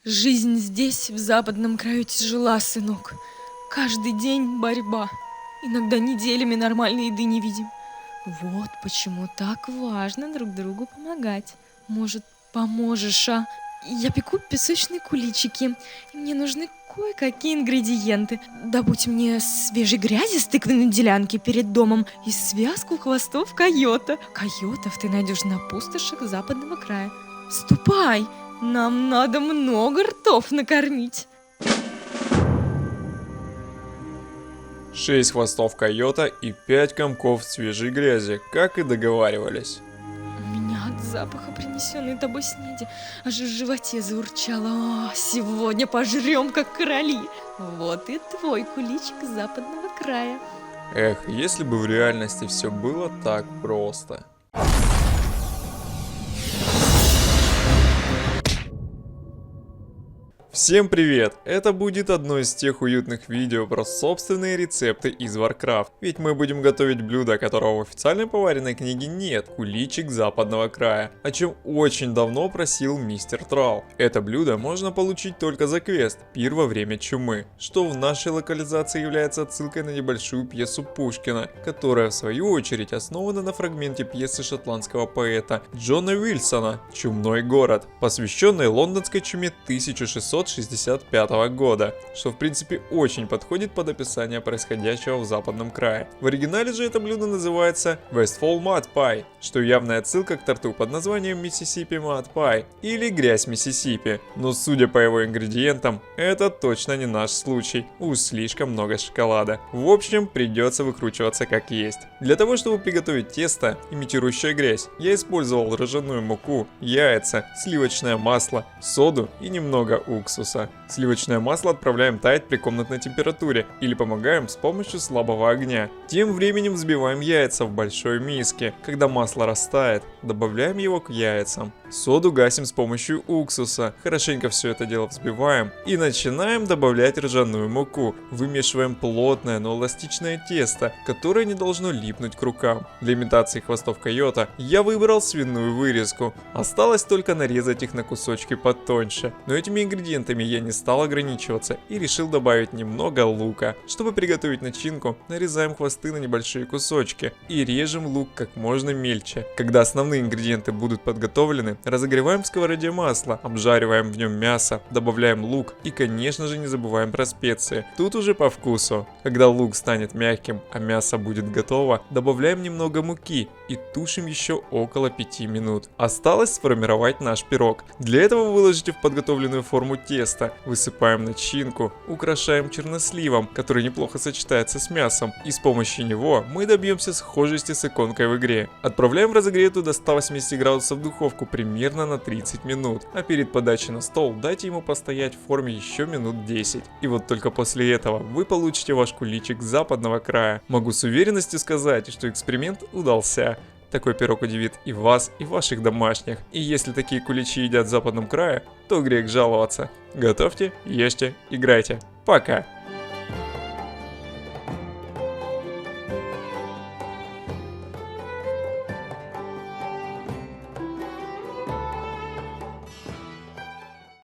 Жизнь здесь, в западном краю, тяжела, сынок. Каждый день борьба. Иногда неделями нормальной еды не видим. Вот почему так важно друг другу помогать. Может, поможешь, а? Я пеку песочные куличики. И мне нужны кое-какие ингредиенты. Добудь мне свежей грязи с тыквенной делянки перед домом и связку хвостов койота. Койотов ты найдешь на пустошах западного края. Ступай! Нам надо много ртов накормить. 6 хвостов койота и 5 комков свежей грязи, как и договаривались. У меня от запаха принесенной тобой снеди аж в животе заурчало. О, сегодня пожрем, как короли. Вот и твой куличик западного края. Эх, если бы в реальности все было так просто. Всем привет! Это будет одно из тех уютных видео про собственные рецепты из Warcraft. Ведь мы будем готовить блюдо, которого в официальной поваренной книге нет. Куличик западного края. О чем очень давно просил мистер Трал. Это блюдо можно получить только за квест «Пир во время чумы», что в нашей локализации является отсылкой на небольшую пьесу Пушкина, которая в свою очередь основана на фрагменте пьесы шотландского поэта Джона Уилсона «Чумной город», посвященной лондонской чуме 1665 года, что в принципе очень подходит под описание происходящего в западном крае. В оригинале же это блюдо называется Westfall Mud Pie, что явная отсылка к торту под названием Mississippi Mud Pie или грязь Миссисипи, но судя по его ингредиентам, это точно не наш случай, уж слишком много шоколада. В общем, придется выкручиваться как есть. Для того, чтобы приготовить тесто, имитирующее грязь, я использовал ржаную муку, яйца, сливочное масло, соду и немного уксуса. Сливочное масло отправляем таять при комнатной температуре или помогаем с помощью слабого огня. Тем временем взбиваем яйца в большой миске. Когда масло растает, добавляем его к яйцам. Соду гасим с помощью уксуса. Хорошенько все это дело взбиваем и начинаем добавлять ржаную муку. Вымешиваем плотное, но эластичное тесто, которое не должно липнуть к рукам. Для имитации хвостов койота я выбрал свиную вырезку. Осталось только нарезать их на кусочки потоньше. Но этими ингредиентами я не стал ограничиваться и решил добавить немного лука. Чтобы приготовить начинку, нарезаем хвосты на небольшие кусочки и режем лук как можно мельче. Когда основные ингредиенты будут подготовлены, разогреваем в сковороде масло, обжариваем в нем мясо, добавляем лук и, конечно же, не забываем про специи. Тут уже по вкусу. Когда лук станет мягким, а мясо будет готово, добавляем немного муки и тушим еще около 5 минут. Осталось сформировать наш пирог. Для этого выложите в подготовленную форму теста, высыпаем начинку, украшаем черносливом, который неплохо сочетается с мясом, и с помощью него мы добьемся схожести с иконкой в игре. Отправляем в разогретую до 180 градусов духовку примерно на 30 минут, а перед подачей на стол дайте ему постоять в форме еще минут 10. И вот только после этого вы получите ваш куличик западного края. Могу с уверенностью сказать, что эксперимент удался. Такой пирог удивит и вас, и ваших домашних. И если такие куличи едят в западном крае, то грех жаловаться. Готовьте, ешьте, играйте. Пока!